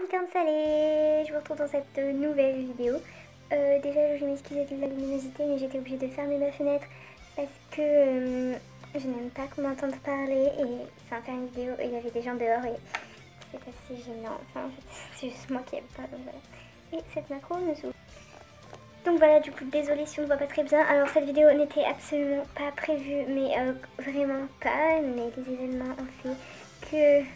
Licorne salée, je vous retrouve dans cette nouvelle vidéo. Déjà je m'excuse de la luminosité mais j'étais obligée de fermer ma fenêtre parce que je n'aime pas qu'on m'entende parler et enfin faire une vidéo il y avait des gens dehors et c'est assez gênant. Enfin en fait c'est juste moi qui aime pas donc voilà. Et cette macro me saoule. Donc voilà, du coup désolée si on ne voit pas très bien. Alors cette vidéo n'était absolument pas prévue mais vraiment pas, mais les événements ont fait que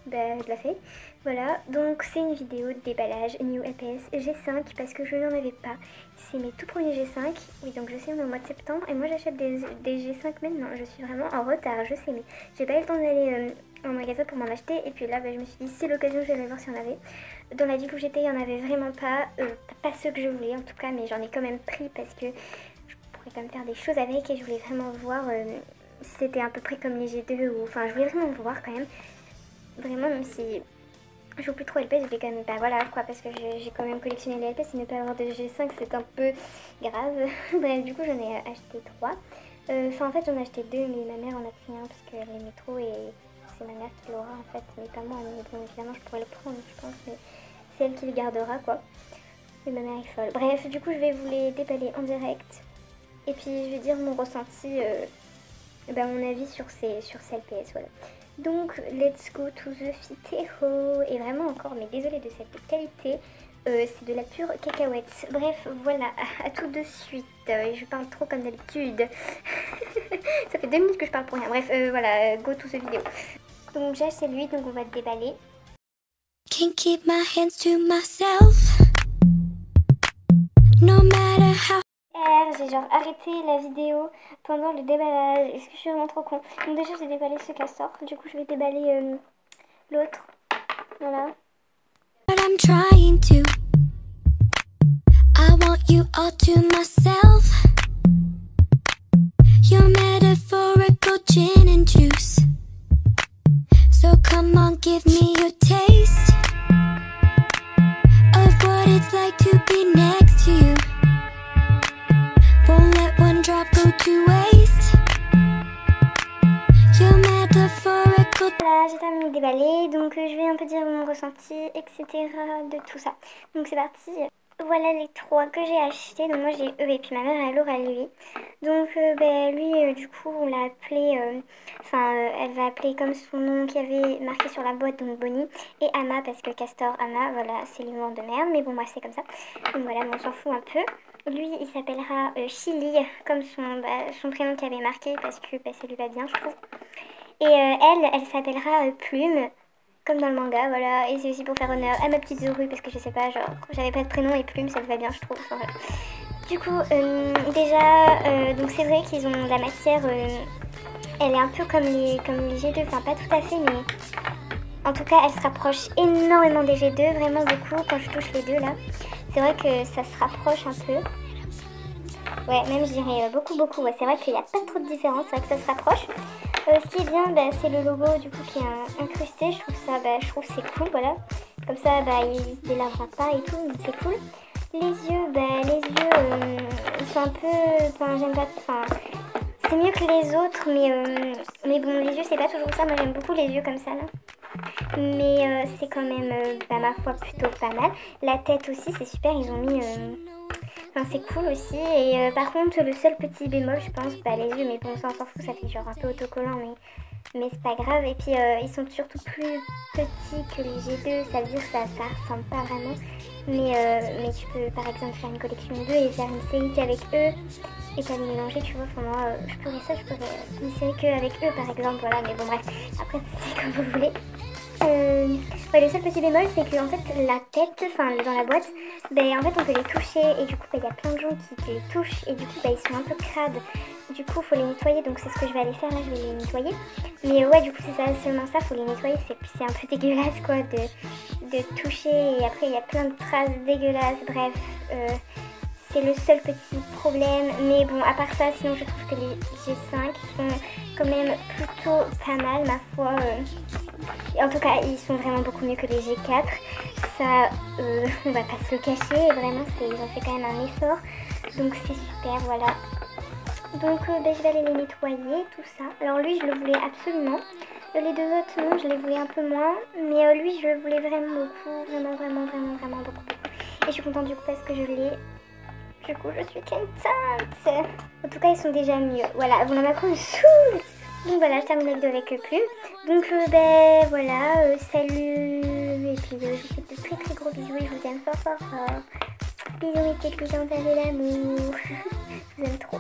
je la fais. Voilà, donc c'est une vidéo de déballage New LPS G5 parce que je n'en avais pas. C'est mes tout premiers G5. Oui, donc je sais, on est au mois de septembre et moi j'achète des G5 maintenant. Je suis vraiment en retard, je sais, mais j'ai pas eu le temps d'aller en magasin pour m'en acheter. Et puis là, je me suis dit, c'est l'occasion, je vais aller voir s'il y en avait. Dans la ville où j'étais, il n'y en avait vraiment pas. Pas ceux que je voulais en tout cas, mais j'en ai quand même pris parce que je pourrais quand même faire des choses avec et je voulais vraiment voir si c'était à peu près comme les G2 ou... Enfin, je voulais vraiment voir quand même. Vraiment, même si je joue plus trop LP, je vais quand même pas, voilà quoi, parce que j'ai quand même collectionné les LP, si ne pas avoir de G5 c'est un peu grave. Bref, du coup j'en ai acheté 3. Enfin en fait j'en ai acheté 2 mais ma mère en a pris un parce qu'elle aimait trop et c'est ma mère qui l'aura en fait, mais pas moi. Mais bon évidemment je pourrais le prendre je pense, mais c'est elle qui le gardera quoi. Mais ma mère est folle. Bref, du coup je vais vous les déballer en direct et puis je vais dire mon ressenti, mon avis sur ces LPS, voilà. Donc, let's go to the Fiteo. Et vraiment encore, mais désolée de cette qualité, c'est de la pure cacahuète. Bref, voilà, à tout de suite. Je parle trop comme d'habitude. Ça fait 2 minutes que je parle pour rien. Bref, voilà, go to the vidéo. Donc j'ai acheté lui, donc on va le déballer. Can't keep my hands to myself. No matter how. J'ai genre arrêté la vidéo pendant le déballage. Est-ce que je suis vraiment trop con? Donc déjà j'ai déballé ce castor. Du coup je vais déballer l'autre. Voilà. But I'm trying to. I want you all to myself. Your metaphorical gin and juice. So come on, give me your taste of what it's like to be next to you. Won't let one drop go to waste. Your metaphorical. Voilà, j'ai terminé de déballer, donc je vais un peu dire mon ressenti, etc. de tout ça. Donc c'est parti. Voilà les 3 que j'ai achetés. Donc moi j'ai eux et puis ma mère elle aura lui. Donc lui du coup on l'a appelé, elle va appeler comme son nom qu'il y avait marqué sur la boîte, donc Bonnie, et Ama parce que Castor Ama, voilà c'est l'humour de merde, mais bon moi c'est comme ça. Donc voilà, on s'en fout un peu. Lui il s'appellera Chili comme son prénom qui avait marqué parce que ça lui va bien je trouve. Et elle s'appellera Plume, comme dans le manga, voilà. Et c'est aussi pour faire honneur à ma petite Zoru, parce que je sais pas, genre, j'avais pas de prénom et Plume, ça te va bien, je trouve. Enfin, voilà. Du coup, donc c'est vrai qu'ils ont la matière, elle est un peu comme les G2, enfin pas tout à fait, mais en tout cas, elle se rapproche énormément des G2, vraiment beaucoup, quand je touche les deux là. C'est vrai que ça se rapproche un peu. Ouais, même je dirais beaucoup, ouais. C'est vrai qu'il n'y a pas trop de différence, c'est vrai que ça se rapproche. Ce qui est bien, c'est le logo du coup qui est incrusté. Je trouve ça, c'est cool, voilà. Comme ça, il se délavera pas et tout, donc c'est cool. Les yeux, ils sont un peu, j'aime pas, c'est mieux que les autres, mais bon, les yeux c'est pas toujours ça. Moi j'aime beaucoup les yeux comme ça là. Mais c'est quand même, ma foi, plutôt pas mal. La tête aussi, c'est super, ils ont mis... c'est cool aussi. Et par contre, le seul petit bémol, je pense, les yeux, mais bon, ça on s'en fout, ça fait genre un peu autocollant, mais c'est pas grave. Et puis, ils sont surtout plus petits que les G2, ça veut dire que ça ressemble pas vraiment. Mais tu peux, par exemple, faire une collection d'eux et faire une série qu'avec eux et pas les mélanger, tu vois. Enfin, moi, je pourrais une série qu'avec eux, par exemple, voilà. Mais bon, bref, après, c'est comme vous voulez. Le seul petit bémol c'est que en fait la tête, dans la boîte, en fait on peut les toucher et du coup il y a plein de gens qui les touchent et du coup ils sont un peu crades. Du coup faut les nettoyer, donc c'est ce que je vais aller faire là, je vais les nettoyer. Mais ouais, du coup c'est ça, seulement ça, faut les nettoyer, c'est un peu dégueulasse quoi de toucher et après il y a plein de traces dégueulasses, bref. C'est le seul petit problème, mais bon, à part ça, sinon je trouve que les G5 sont quand même plutôt pas mal, ma foi. En tout cas, ils sont vraiment beaucoup mieux que les G4. Ça, on va pas se le cacher, vraiment, ils ont fait quand même un effort. Donc c'est super, voilà. Donc je vais aller les nettoyer, tout ça. Alors lui, je le voulais absolument. Les deux autres, non, je les voulais un peu moins. Mais lui, je le voulais vraiment beaucoup. Vraiment beaucoup. Et je suis contente du coup parce que je l'ai. Du coup, je suis contente. En tout cas, ils sont déjà mieux. Voilà, bon, la macro me saoule. Donc voilà, je termine la vidéo avec Plume. Donc ben voilà, salut. Et puis je vous fais de très gros bisous et je vous aime fort. Bisous mes petites loups, de l'amour. Je vous aime trop.